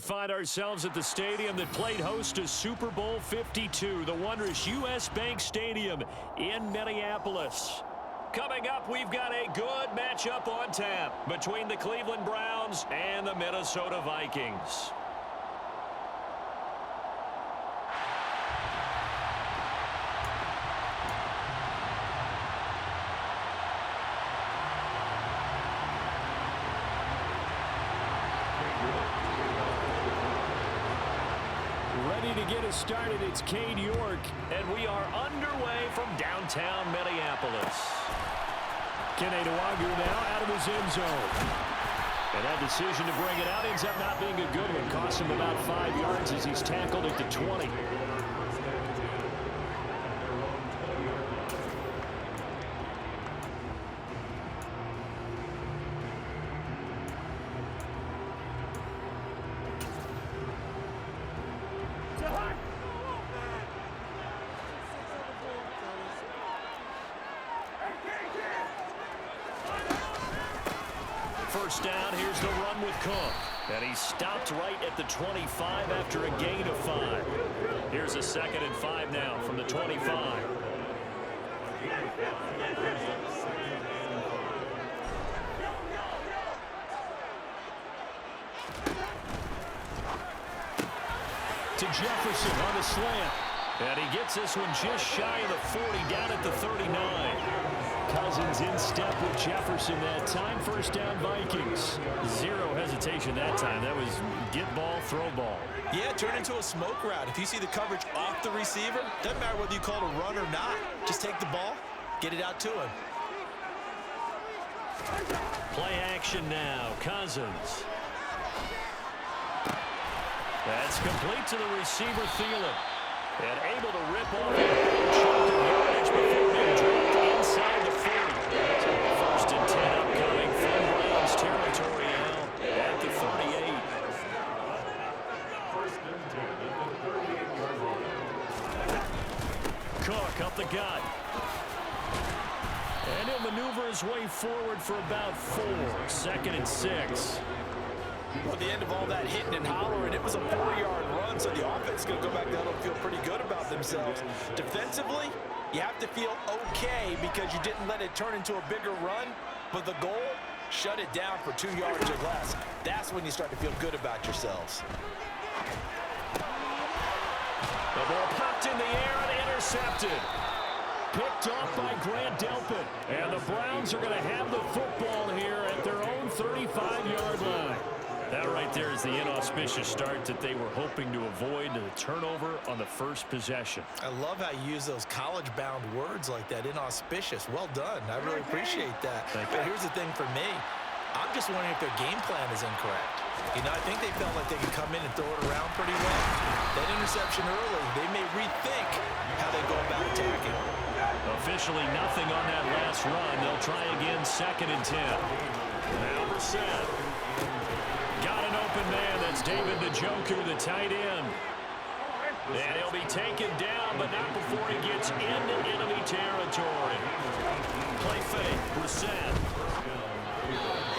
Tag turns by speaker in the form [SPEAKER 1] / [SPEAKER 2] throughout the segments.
[SPEAKER 1] find ourselves at the stadium that played host to Super Bowl 52, the wondrous U.S. Bank Stadium in Minneapolis. Coming up, we've got a good matchup on tap between the Cleveland Browns and the Minnesota Vikings. Ready to get us started, it's Cade York, and we are underway from downtown Minneapolis. Keneduagu now out of his end zone. And that decision to bring it out ends up not being a good one. Cost him about 5 yards as he's tackled at the 20. First down, here's the run with Cook. And he stopped right at the 25 after a gain of 5. Here's a 2nd and 5 now from the 25. To Jefferson on the slant. And he gets this one just shy of the 40, down at the 39. Cousins in step with Jefferson that time. First down, Vikings. Zero hesitation that time. That was get ball, throw ball.
[SPEAKER 2] Yeah, turn into a smoke route. If you see the coverage off the receiver, doesn't matter whether you call it a run or not. Just take the ball, get it out to him.
[SPEAKER 1] Play action now. Cousins. That's complete to the receiver, Thielen. And able to rip off a chunk of yardage before being dropped inside the 40. So first and 10 upcoming from Browns territory now at the 38. Cook up the gut. And he'll maneuver his way forward for about 4. 2nd and 6.
[SPEAKER 2] Well, at the end of all that hitting and hollering, it was a 4-yard run, so the offense is going to go back down and feel pretty good about themselves. Defensively, you have to feel okay because you didn't let it turn into a bigger run, but the goal, shut it down for 2 yards or less. That's when you start to feel good about yourselves.
[SPEAKER 1] The ball popped in the air and intercepted. Picked off by Grant Delpit. And the Browns are going to have the football here at their own 35-yard line. That right there is the inauspicious start that they were hoping to avoid, the turnover on the first possession.
[SPEAKER 2] I love how you use those college-bound words like that, inauspicious. Well done. I really appreciate that. But here's the thing for me. I'm just wondering if their game plan is incorrect. You know, I think they felt like they could come in and throw it around pretty well. That interception early, they may rethink how they go about attacking.
[SPEAKER 1] Officially nothing on that last run. They'll try again, 2nd and 10. Now Brissett. Got an open man. That's David Njoku, the tight end. And he'll be taken down, but not before he gets into enemy territory. Play fake, Brissett.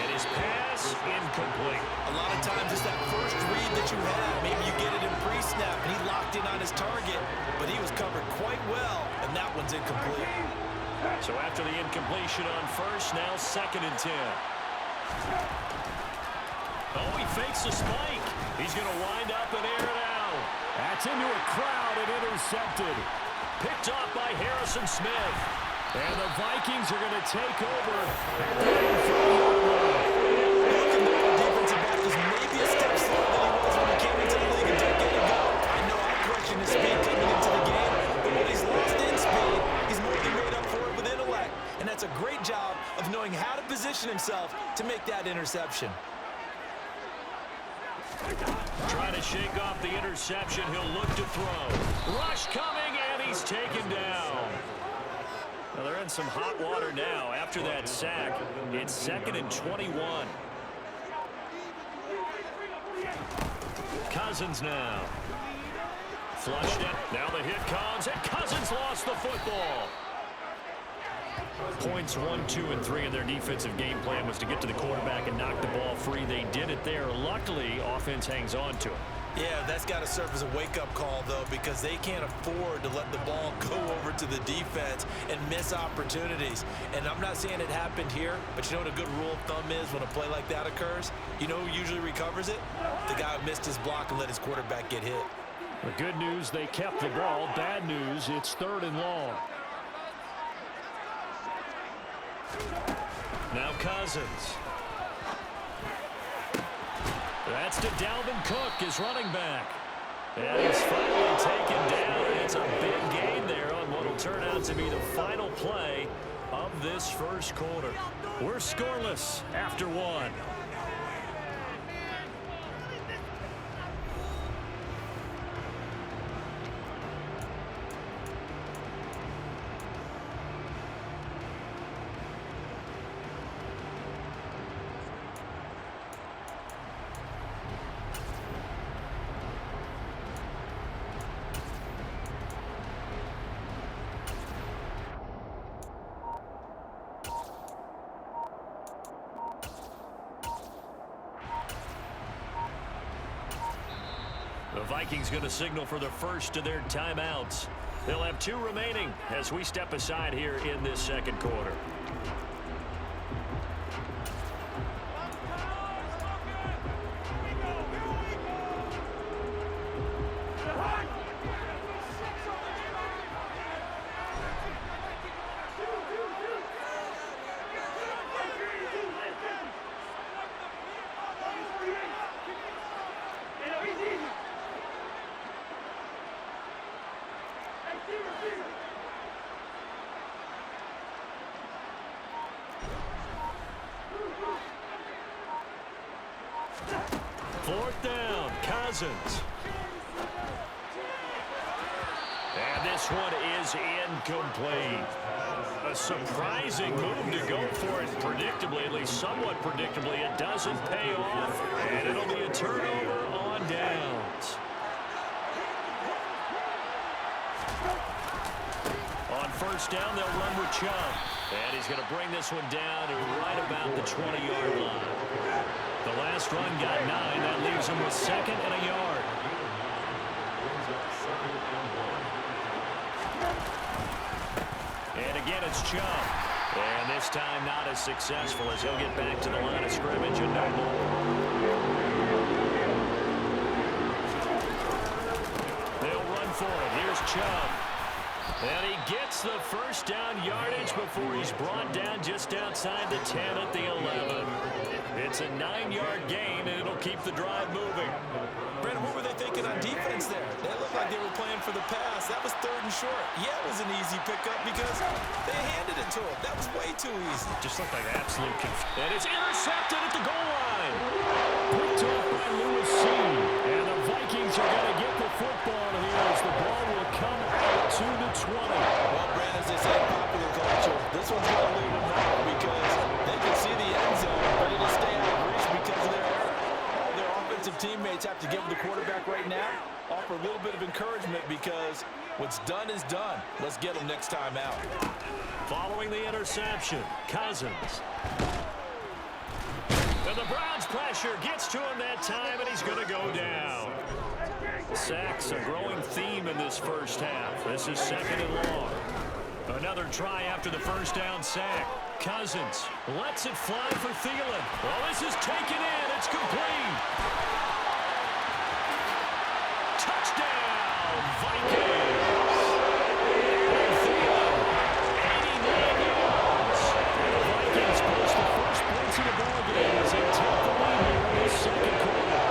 [SPEAKER 1] And his pass incomplete.
[SPEAKER 2] A lot of times it's that first read that you have. Maybe you get it in pre-snap, and he locked in on his target, but he was covered quite well, and that one's incomplete.
[SPEAKER 1] So after the incompletion on first, now 2nd and 10. Oh, he fakes a spike. He's going to wind up and air it out. That's into a crowd and intercepted. Picked off by Harrison Smith. And the Vikings are going to take over.
[SPEAKER 2] Looking at the defensive back is maybe a step slower than he was when he came into the league a decade ago. I know I questioned his speed coming into the game, but when he's lost in speed, he's more than made up for it with intellect. And that's a great job of knowing how to position himself to make that interception.
[SPEAKER 1] Trying to shake off the interception. He'll look to throw. Rush coming, and he's taken down. Well, they're in some hot water now after that sack. It's 2nd and 21. Cousins now. Flushed it. Now the hit comes, and Cousins lost the football. Points 1, 2, and 3 in their defensive game plan was to get to the quarterback and knock the ball free. They did it there. Luckily, offense hangs on to it.
[SPEAKER 2] Yeah, that's got to serve as a wake-up call, though, because they can't afford to let the ball go over to the defense and miss opportunities. And I'm not saying it happened here, but you know what a good rule of thumb is when a play like that occurs? You know who usually recovers it? The guy who missed his block and let his quarterback get hit.
[SPEAKER 1] The good news, they kept the ball. Bad news, it's 3rd and long. Now Cousins. That's to Dalvin Cook, his running back. And he's finally taken down. It's a big gain there on what will turn out to be the final play of this first quarter. We're scoreless after 1. The Vikings going to signal for the first of their timeouts. They'll have 2 remaining as we step aside here in this second quarter. Fourth down, Cousins. And this one is incomplete. A surprising move to go for it predictably, at least somewhat predictably. It doesn't pay off, and it'll be a turnover on downs. On first down, they'll run with Chubb. And he's going to bring this one down to right about the 20-yard line. The last run got 9. That leaves him with 2nd and a yard. And again, it's Chubb. And this time not as successful as he'll get back to the line of scrimmage and no more. They'll run for it. Here's Chubb. And he gets the first down yardage before he's brought down just outside the 10 at the 11. It's a 9-yard gain, and it'll keep the drive moving.
[SPEAKER 2] Brandon, what were they thinking on defense there? They looked like they were playing for the pass. That was 3rd and short. Yeah, it was an easy pickup because they handed it to him. That was way too easy.
[SPEAKER 1] Just looked like absolute confusion. And it's intercepted at the goal line. Picked up by Lewis C. And the Vikings are going to get the football here as the ball will come out to the 20.
[SPEAKER 2] Well, Brandon, as they say in popular culture, this one's going to leave them out because they can see the end zone, but it'll stay out of reach because of their error. All their offensive teammates have to give the quarterback right now, offer a little bit of encouragement because what's done is done. Let's get them next time out.
[SPEAKER 1] Following the interception, Cousins. And the Browns pressure gets to him that time, and he's going to go down. Sacks, a growing theme in this first half. This is 2nd and long. Another try after the first down sack. Cousins lets it fly for Thielen. Well, this is taken in. It's complete. Touchdown, Vikings. Thielen, 89 yards. And the Vikings post the first points of the ballgame as they take the lead here in this second quarter.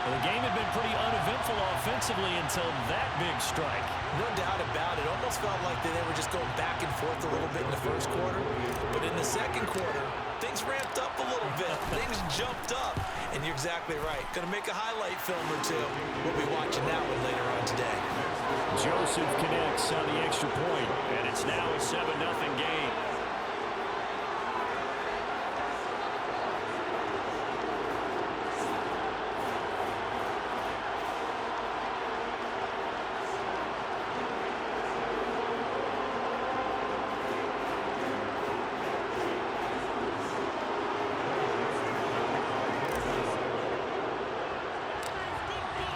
[SPEAKER 1] Well, the game had been pretty uneventful offensively until that big strike.
[SPEAKER 2] No doubt about it. Almost felt like they were just going back and forth a little bit in the first quarter. But in the second quarter, things ramped up a little bit. Things jumped up. And you're exactly right. Going to make a highlight film or two. We'll be watching that one later on today.
[SPEAKER 1] Joseph connects on the extra point, and it's now a 7-0 game.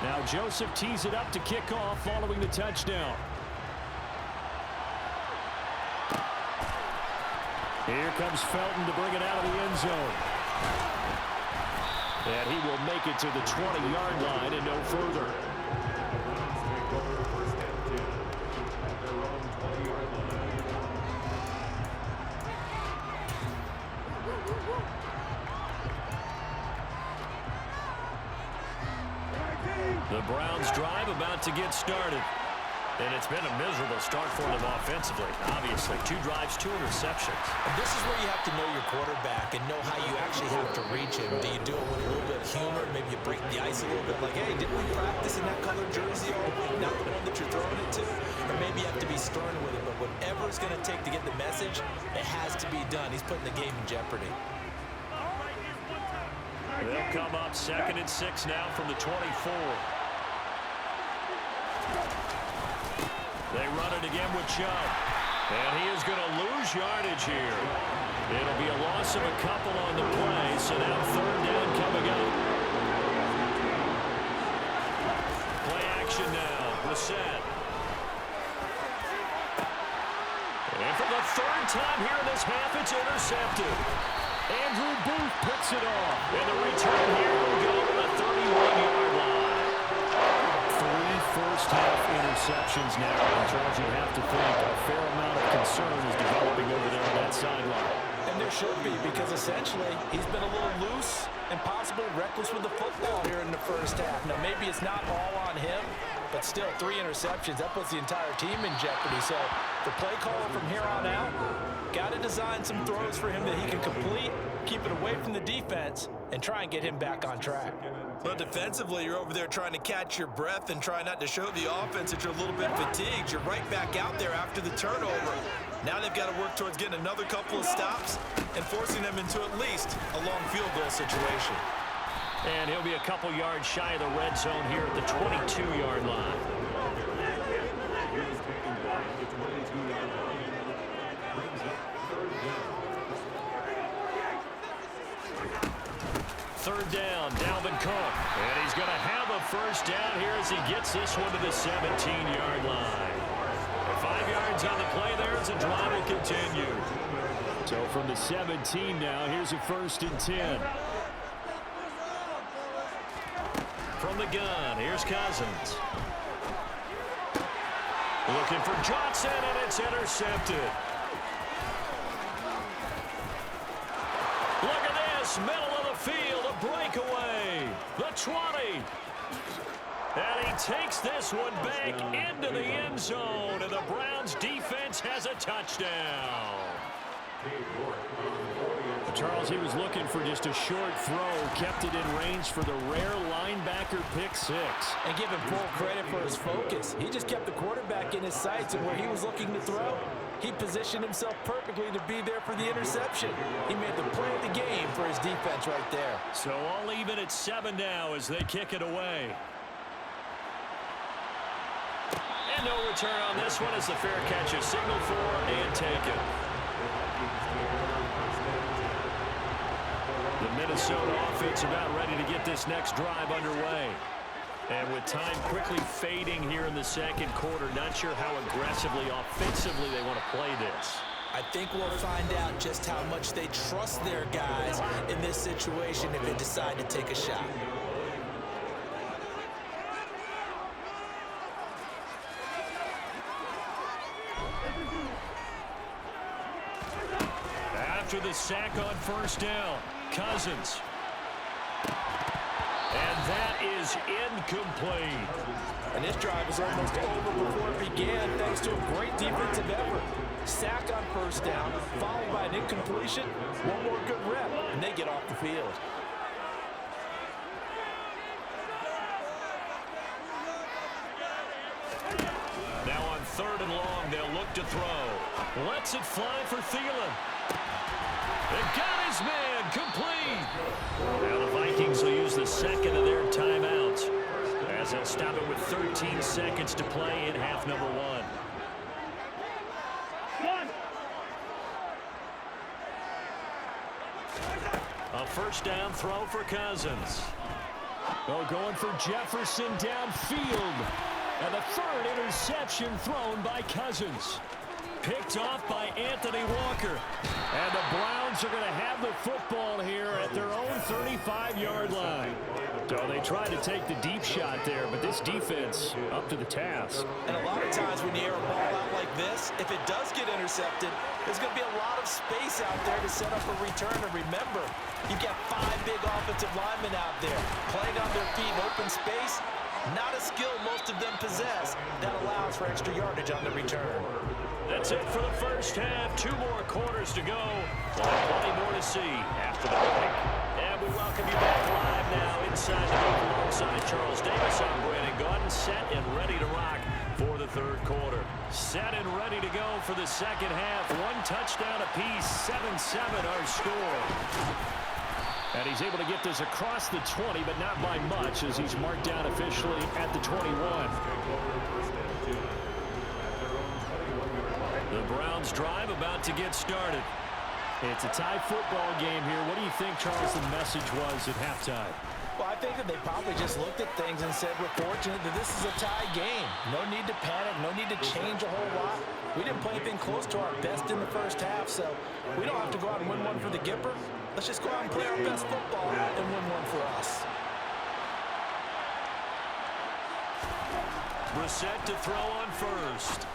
[SPEAKER 1] Now Joseph tees it up to kick off following the touchdown. Here comes Felton to bring it out of the end zone. And he will make it to the 20-yard line and no further. The Browns drive about to get started. And it's been a miserable start for them offensively. Obviously, 2 drives, 2 interceptions.
[SPEAKER 2] And this is where you have to know your quarterback and know how you actually have to reach him. Do you do it with a little bit of humor? Maybe you break the ice a little bit like, hey, didn't we practice in that colored jersey all week? Not the one that you're throwing it to? Or maybe you have to be stern with it. But whatever it's going to take to get the message, it has to be done. He's putting the game in jeopardy.
[SPEAKER 1] They'll come up 2nd and 6 now from the 24. They run it again with Chubb. And he is going to lose yardage here. It'll be a loss of a couple on the play, so now 3rd down coming up. Play action now. Brissett. And for the 3rd time here in this half, it's intercepted. Andrew Booth picks it off. And the return here will go to the 31-yard line. 3 first-half interceptions now. And Charles, you have to think a fair amount of concern is developing over there on that sideline.
[SPEAKER 2] And there should be, because essentially he's been a little loose and possibly reckless with the football here in the first half. Now, maybe it's not all on him, but still 3 interceptions. That puts the entire team in jeopardy. So the play caller from here on out got to design some throws for him that he can complete, keep it away from the defense, and try and get him back on track. Well, defensively, you're over there trying to catch your breath and try not to show the offense that you're a little bit fatigued. You're right back out there after the turnover. Now they've got to work towards getting another couple of stops and forcing them into at least a long field goal situation.
[SPEAKER 1] And he'll be a couple yards shy of the red zone here at the 22-yard line. Third down, Dalvin Cook. And he's going to have a first down here as he gets this one to the 17-yard line. 5 yards on the play there as the drive will continue. So from the 17 now, here's a 1st and 10. From the gun, here's Cousins. Looking for Johnson, and it's intercepted. Look at this, middle of the field, a breakaway. The 20. And he takes this one back into the end zone, and the Browns defense has a touchdown. Charles, he was looking for just a short throw, kept it in range for the rare linebacker pick 6.
[SPEAKER 2] And give him full credit for his focus. He just kept the quarterback in his sights, and where he was looking to throw, he positioned himself perfectly to be there for the interception. He made the play of the game for his defense right there.
[SPEAKER 1] So all even at 7 now as they kick it away. And no return on this one as the fair catch is signaled for and taken. The Minnesota offense about ready to get this next drive underway. And with time quickly fading here in the second quarter, not sure how aggressively, offensively they want to play this.
[SPEAKER 2] I think we'll find out just how much they trust their guys in this situation if they decide to take a shot.
[SPEAKER 1] After the sack on first down, Cousins. And that is incomplete.
[SPEAKER 2] And this drive was almost over before it began thanks to a great defensive effort. Sack on first down, followed by an incompletion. One more good rep, and they get off the field.
[SPEAKER 1] Now on 3rd and long, they'll look to throw. Lets it fly for Thielen. And got his man complete. Now the Vikings will use the second of their timeouts as they'll stop it with 13 seconds to play in half number 1. A first down throw for Cousins. Oh, going for Jefferson downfield. And the third interception thrown by Cousins. Picked off by Anthony Walker. And the Browns are going to have the football here at their own 35-yard line. So they tried to take the deep shot there, but this defense up to the task.
[SPEAKER 2] And a lot of times when you air a ball out like this, if it does get intercepted, there's going to be a lot of space out there to set up a return. And remember, you've got 5 big offensive linemen out there playing on their feet in open space. Not a skill most of them possess. That allows for extra yardage on the return.
[SPEAKER 1] That's it for the first half. 2 more quarters to go. Plenty more to see after the break. And we welcome you back live now inside the booth alongside Charles Davis. I'm Brandon Gaudin, set and ready to rock for the third quarter. Set and ready to go for the second half. 1 touchdown apiece, 7-7 our score. And he's able to get this across the 20, but not by much as he's marked down officially at the 21. The Browns drive about to get started. It's a tie football game here. What do you think, Charles, the message was at halftime?
[SPEAKER 2] Well, I think that they probably just looked at things and said, we're fortunate that this is a tie game. No need to panic, no need to change a whole lot. We didn't play anything close to our best in the first half, so we don't have to go out and win one for the Gipper. Let's just go out and play our best football and win one for us.
[SPEAKER 1] Brissett to throw on first.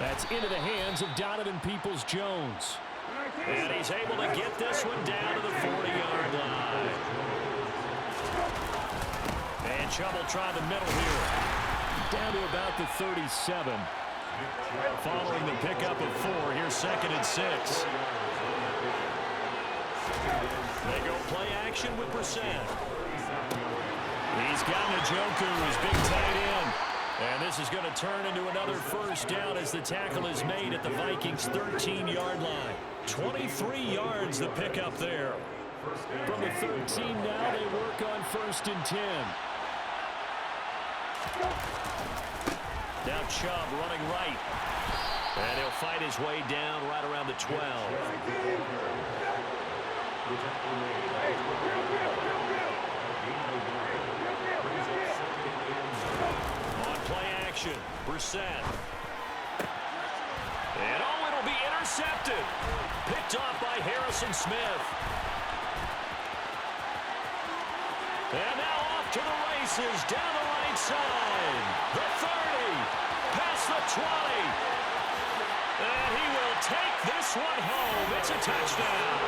[SPEAKER 1] That's into the hands of Donovan Peoples-Jones. And he's able to get this one down to the 40-yard line. And Chubb will try the middle here. Down to about the 37. Following the pickup of 4, here's 2nd and 6. They go play action with Brissett. He's got Njoku, his big tight end. And this is going to turn into another first down as the tackle is made at the Vikings' 13-yard line. 23 yards the pickup there. From the 13 now, they work on 1st and 10. Now Chubb running right. And he'll fight his way down right around the 12. On play action, Brissett. And oh, it'll be intercepted. Picked off by Harrison Smith. And now off to the races, down the right side. The 30, past the 20. And he will take this one home. It's a touchdown.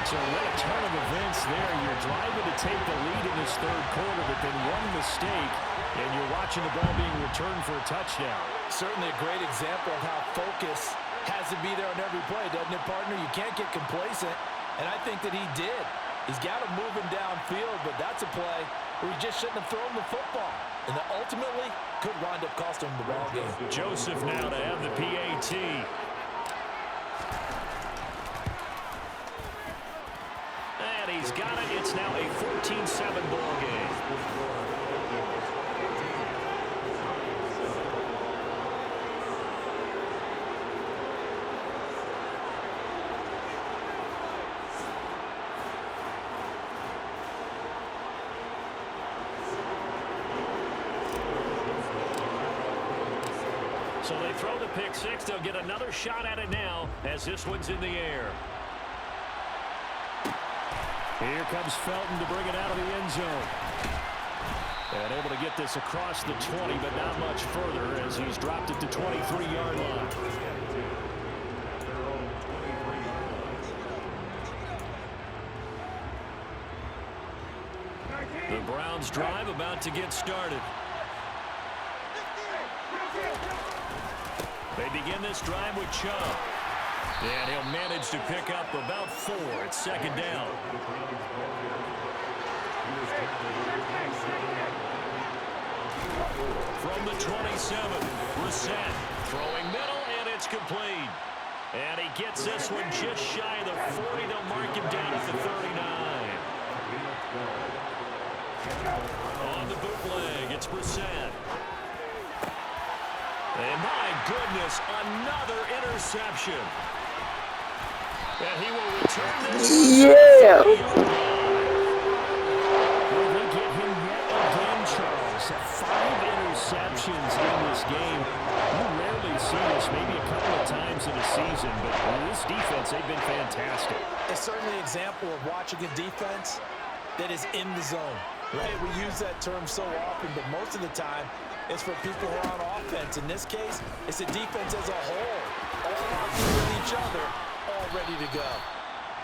[SPEAKER 1] So what a turn of events there. You're driving to take the lead in this third quarter, but then one mistake, and you're watching the ball being returned for a touchdown.
[SPEAKER 2] Certainly a great example of how focus has to be there on every play, doesn't it, partner? You can't get complacent, and I think that he did. He's got him moving downfield, but that's a play where he just shouldn't have thrown the football. And that ultimately could wind up costing him the ball game.
[SPEAKER 1] Joseph now to have the PAT. And he's got it. It's now a 14-7 ball game. So they throw the pick six. They'll get another shot at it now as this one's in the air. Here comes Felton to bring it out of the end zone. And able to get this across the 20, but not much further as he's dropped it to 23-yard line. The Browns drive about to get started. They begin this drive with Chubb. And he'll manage to pick up about 4. It's 2nd down. From the 27, Brissett throwing middle, and it's complete. And he gets this one just shy of the 40. They'll mark him down at the 39. On the bootleg, it's Brissett. And my goodness, another interception. And he will return this.
[SPEAKER 3] Yeah.
[SPEAKER 1] With season, but this defense, they've been fantastic.
[SPEAKER 2] It's certainly an example of watching a defense that is in the zone, right? We use that term so often, but most of the time, it's for people who are on offense. In this case, it's the defense as a whole, all working with each other, all ready to go.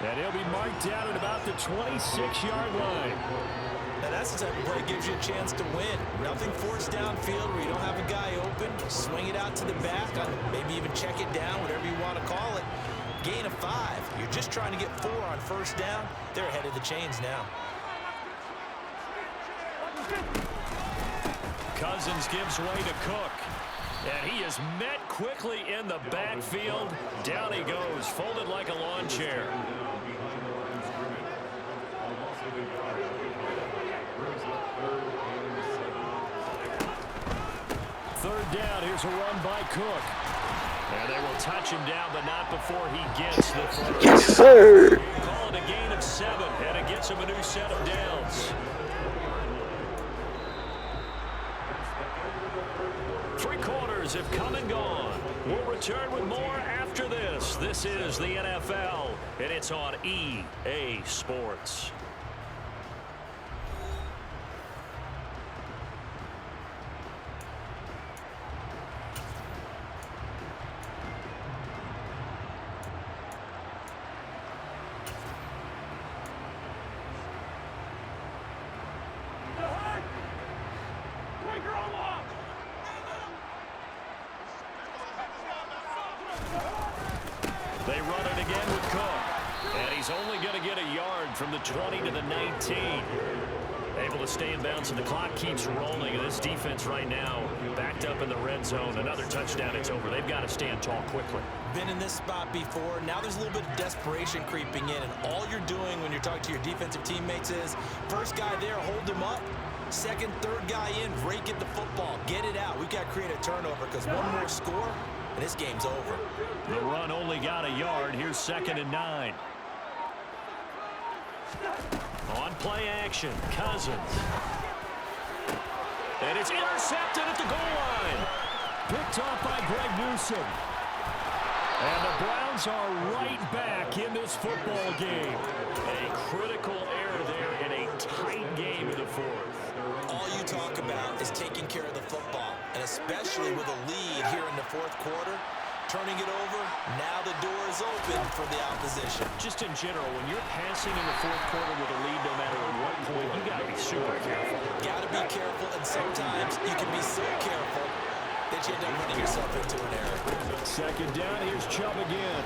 [SPEAKER 1] And he'll be marked down at about the 26-yard line.
[SPEAKER 2] Now that's the type of play that gives you a chance to win. Nothing forced downfield where you don't have a guy open. Swing it out to the back, maybe even check it down, whatever you want to call it. Gain of 5. You're just trying to get 4 on first down. They're ahead of the chains now.
[SPEAKER 1] Cousins gives way to Cook. And he is met quickly in the backfield. Down he goes, folded like a lawn chair. Third down, here's a run by Cook. And they will touch him down, but not before he gets the first.
[SPEAKER 3] Yes, sir.
[SPEAKER 1] Call it a gain of 7, and it gets him a new set of downs. 3 quarters have come and gone. We'll return with more after this. This is the NFL, and it's on EA Sports. They run it again with Cook. And he's only going to get a yard from the 20 to the 19. Able to stay in bounds, and the clock keeps rolling. And this defense right now backed up in the red zone. Another touchdown, it's over. They've got to stand tall quickly.
[SPEAKER 2] Been in this spot before. Now there's a little bit of desperation creeping in. And all you're doing when you're talking to your defensive teammates is, first guy there, hold him up. Second, third guy in, rake at the football. Get it out. We've got to create a turnover because one more score, and this game's over.
[SPEAKER 1] The run only got a yard. Here's 2nd and 9. On play action, Cousins. And it's intercepted at the goal line. Picked off by Greg Newsome. And the Browns are right back in this football game. A critical error there in a tight game in the 4th.
[SPEAKER 2] All you talk about is taking care of the football, and especially with a lead here in the 4th quarter, turning it over, now the door is open for the opposition.
[SPEAKER 1] Just in general, when you're passing in the 4th quarter with a lead, no matter at what point, you got to be super careful.
[SPEAKER 2] Got to be careful, and sometimes you can be so careful that you end up running yourself into an error.
[SPEAKER 1] 2nd down, here's Chubb again.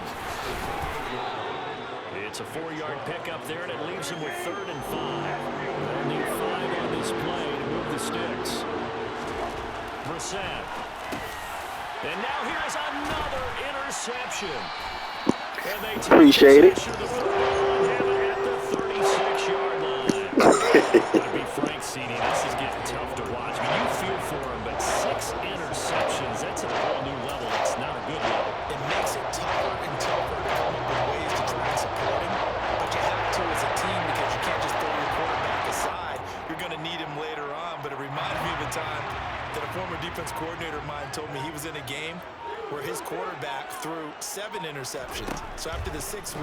[SPEAKER 1] It's a 4-yard pickup there, and it leaves him with 3rd and 5. They'll need 5 on this play to move the sticks. Brissett. And now here's another interception. And they
[SPEAKER 3] appreciate it.
[SPEAKER 1] At the 36-yard line. To be frank, CD, this is getting tough to watch. I mean, you feel for him, but 6 interceptions, that's a whole new level. It's not a good level.
[SPEAKER 2] It makes it tougher and tougher to come up with ways to try and support him, but you have to as a team because you can't just throw your quarterback aside. You're going to need him later on, but it reminds me of a time that a former defense coordinator of mine told me he was in a game where his quarterback threw 7 interceptions. So after the 6-1,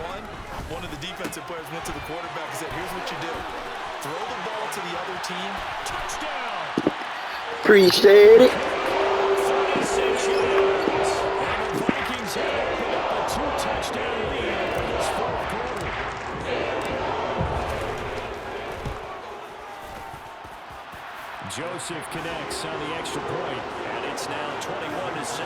[SPEAKER 2] one of the defensive players went to the quarterback and said, here's what you do. Throw the ball to the other team.
[SPEAKER 1] Touchdown!
[SPEAKER 3] Appreciate it.
[SPEAKER 1] 36 yards. And the Vikings have opened up a 2-touchdown lead in this 4th quarter. Joseph connects on the extra point, and it's now 21-7.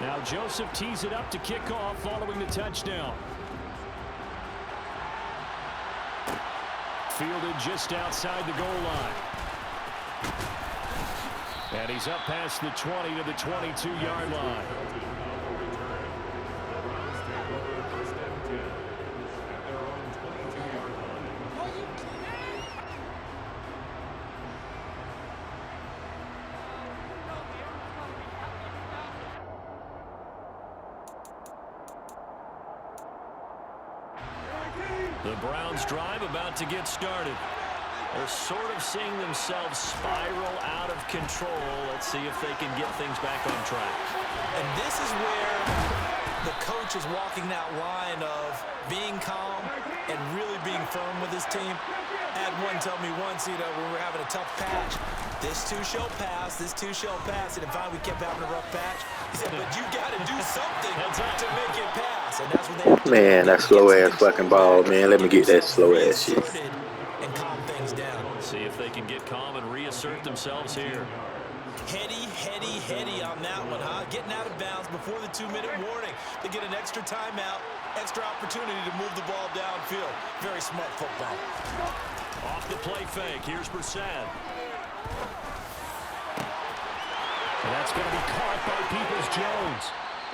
[SPEAKER 1] Now Joseph tees it up to kick off following the touchdown. Fielded just outside the goal line. And he's up past the 20 to the 22-yard line. The Browns drive about to get started. They're sort of seeing themselves spiral out of control. Let's see if they can get things back on track.
[SPEAKER 2] And this is where the coach is walking that line of being calm and really being firm with his team. I had one tell me once, when we were having a tough patch, this too shall pass, this too shall pass. And if we kept having a rough patch, he said, but you got to do something to make it pass. And that's what they have to do.
[SPEAKER 3] Man, that slow ass fucking ball, man. Let me get that slow ass shit.
[SPEAKER 2] And calm things down.
[SPEAKER 1] See if they can get calm and reassert themselves here.
[SPEAKER 2] Heady on that one, huh? Getting out of bounds before the 2-minute warning. They get an extra timeout, extra opportunity to move the ball downfield. Very smart football.
[SPEAKER 1] Off the play fake. Here's Brissett. And that's going to be caught by Peoples-Jones.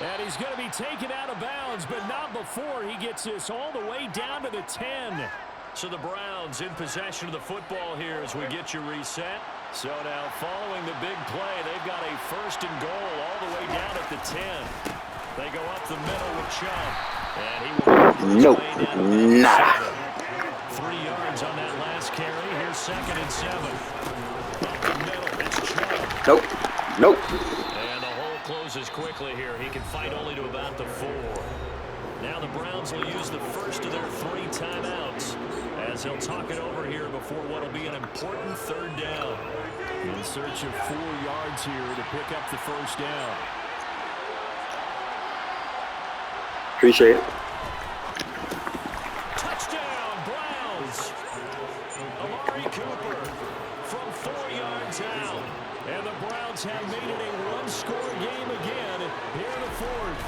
[SPEAKER 1] And he's going to be taken out of bounds, but not before he gets this all the way down to the 10. So the Browns in possession of the football here as we get you reset. So now following the big play, they've got a 1st and goal all the way down at the 10. They go up the middle with Chubb. And he will
[SPEAKER 3] nada.
[SPEAKER 1] 3 yards on that last carry. Here's 2nd and 7. Up the middle, it's Chubb.
[SPEAKER 3] Nope.
[SPEAKER 1] And the hole closes quickly here. He can fight only to about the 4. Now the Browns will use the first of their 3 timeouts as he'll talk it over here before what will be an important 3rd down. In search of 4 yards here to pick up the 1st down.
[SPEAKER 3] Appreciate it.
[SPEAKER 1] Touchdown, Browns. Amari Cooper from 4 yards out. And the Browns have made it a 1-score game again here in the 4th.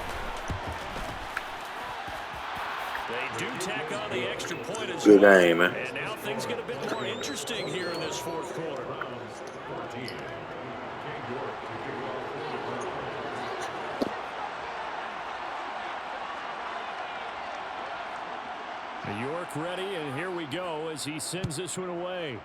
[SPEAKER 1] They do tack on the extra point as
[SPEAKER 3] Good
[SPEAKER 1] well.
[SPEAKER 3] game, man.
[SPEAKER 1] And now things get a bit more interesting here in this 4th quarter. York ready, and here we go as he sends this one away.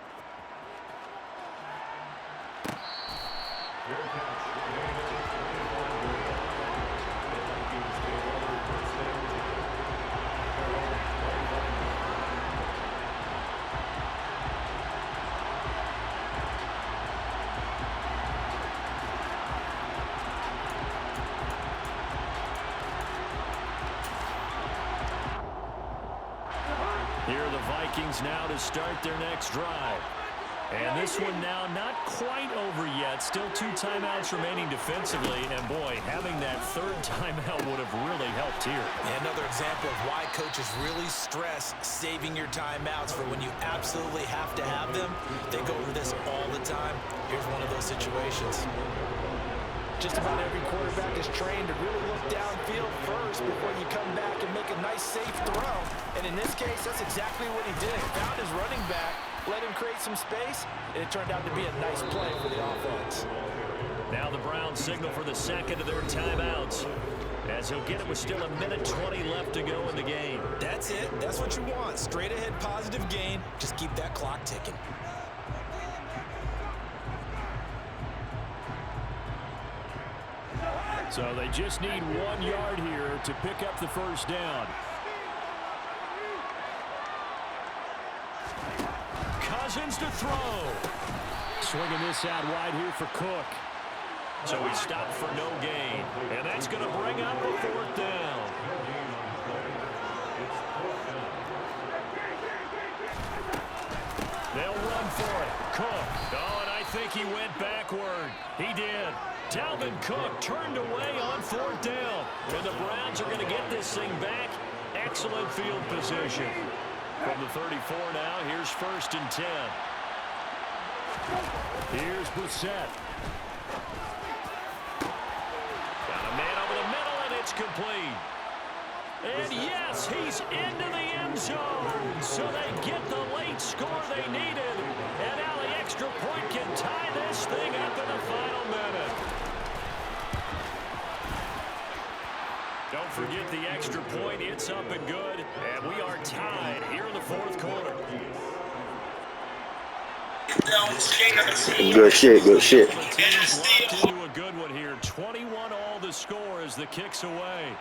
[SPEAKER 1] Here are the Vikings now to start their next drive. And this one now not quite over yet. Still 2 timeouts remaining defensively. And, boy, having that 3rd timeout would have really helped here.
[SPEAKER 2] Yeah, another example of why coaches really stress saving your timeouts for when you absolutely have to have them. They go over this all the time. Here's one of those situations. Just about every quarterback is trained to really look downfield first before you come back and make a nice, safe throw. And in this case, that's exactly what he did. Found his running back, let him create some space, and it turned out to be a nice play for the offense.
[SPEAKER 1] Now the Browns signal for the 2nd of their timeouts. As he'll get it with still 1:20 left to go in the game.
[SPEAKER 2] That's it. That's what you want. Straight ahead positive gain. Just keep that clock ticking.
[SPEAKER 1] So they just need 1 yard here to pick up the 1st down. Cousins to throw. Swinging this out wide here for Cook. So he stopped for no gain. And that's going to bring up a 4th down. They'll run for it. Cook. Oh, and I think he went backward. He did. Dalvin Cook turned away on 4th down. And the Browns are going to get this thing back. Excellent field position. From the 34 now, here's 1st and 10. Here's Brissett. Got a man over the middle, and it's complete. And yes, he's into the end zone. So they get the late score they needed. And now the extra point can tie this thing up in the final minute. Don't forget the extra point. It's up and good. And we are tied here in the 4th quarter.
[SPEAKER 3] Good shit, good shit.
[SPEAKER 1] The team's locked into a good one here. 21 all the score as the kick's away.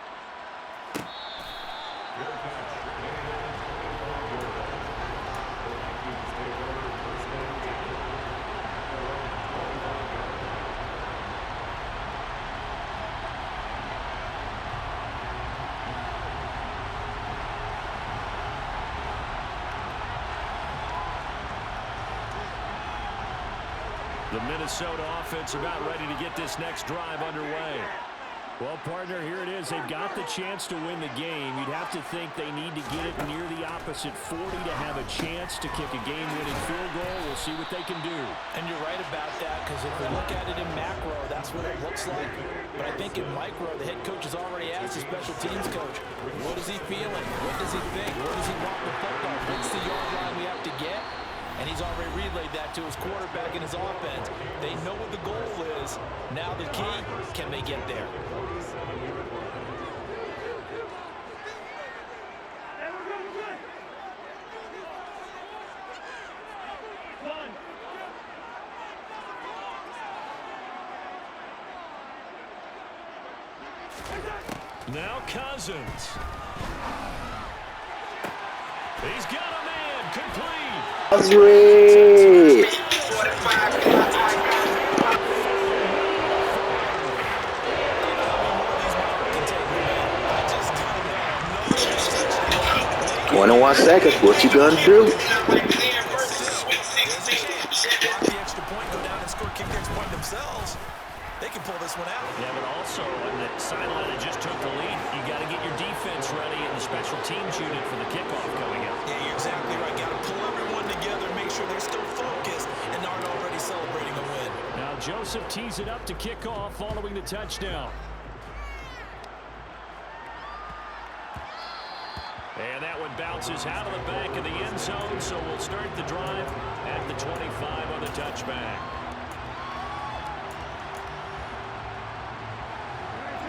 [SPEAKER 1] The Minnesota offense about ready to get this next drive underway. Well, partner, here it is. They've got the chance to win the game. You'd have to think they need to get it near the opposite 40 to have a chance to kick a game-winning field goal. We'll see what they can do.
[SPEAKER 2] And you're right about that, because if we look at it in macro, that's what it looks like. But I think in micro, the head coach has already asked the special teams coach, what is he feeling? What does he think? Where does he want the football? What's the yard line we have to get? And he's already relayed that to his quarterback and his offense. They know what the goal is. Now the key, can they get there?
[SPEAKER 1] Now Cousins. He's got a man complete.
[SPEAKER 3] Sweet. "21 seconds. What you gonna do?"
[SPEAKER 2] The extra point, go down and score, kick the extra point themselves. They can pull this one out.
[SPEAKER 1] Yeah, but also on the sideline that just took the lead, you got to get your defense ready and the special teams unit for the kickoff coming up.
[SPEAKER 2] Yeah, you're exactly right. Got to pull everyone together, make sure they're still focused and aren't already celebrating a win.
[SPEAKER 1] Now Joseph tees it up to kick off following the touchdown. And that one bounces out of the back of the end zone, so we'll start the drive at the 25 on the touchback.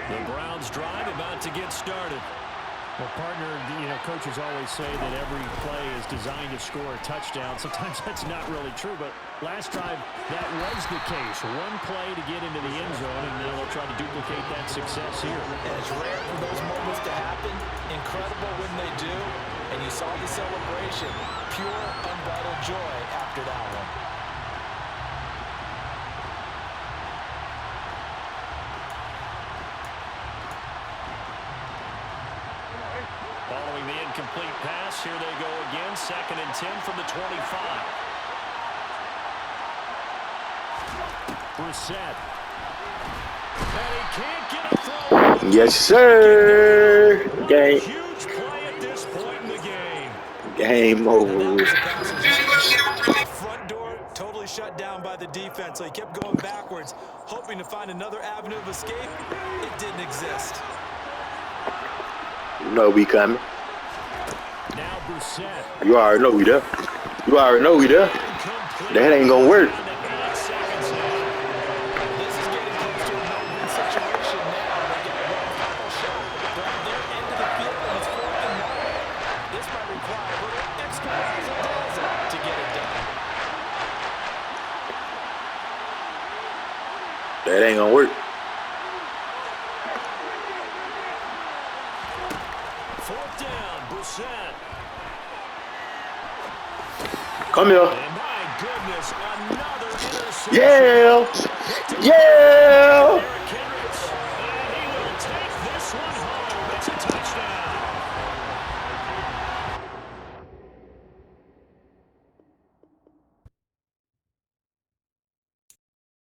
[SPEAKER 1] The Browns drive about to get started.
[SPEAKER 4] Well, partner, coaches always say that every play is designed to score a touchdown. Sometimes that's not really true, but last drive that was the case. One play to get into the end zone, and then they'll try to duplicate that success here.
[SPEAKER 2] And it's rare for those moments to happen. Incredible when they do. And you saw the celebration. Pure, unbridled joy after that one.
[SPEAKER 1] Following the incomplete pass, here they go again. 2nd and 10 from the 25. Brissett. And he can't get a throw.
[SPEAKER 3] Yes, sir. Game.
[SPEAKER 1] Huge play at this point in the game.
[SPEAKER 3] Game over.
[SPEAKER 2] Front door totally shut down by the defense, so he kept going backwards, hoping to find another avenue of escape. It didn't exist.
[SPEAKER 3] You know we coming.
[SPEAKER 1] Now Brissett.
[SPEAKER 3] You already know we there. You already know we there. That ain't gonna work.
[SPEAKER 2] This is getting close to a no-win situation now. They get one final shot. They're at their end of the field, and it's 4th and 1. This might require a little extra razzle-dazzle to get it done.
[SPEAKER 3] That ain't gonna work.
[SPEAKER 1] 4th down, Brissett.
[SPEAKER 3] Come here.
[SPEAKER 1] And my goodness, another interception.
[SPEAKER 3] Yeah. Yeah.
[SPEAKER 1] Derrick Henry, and he will take this one home. It's a touchdown.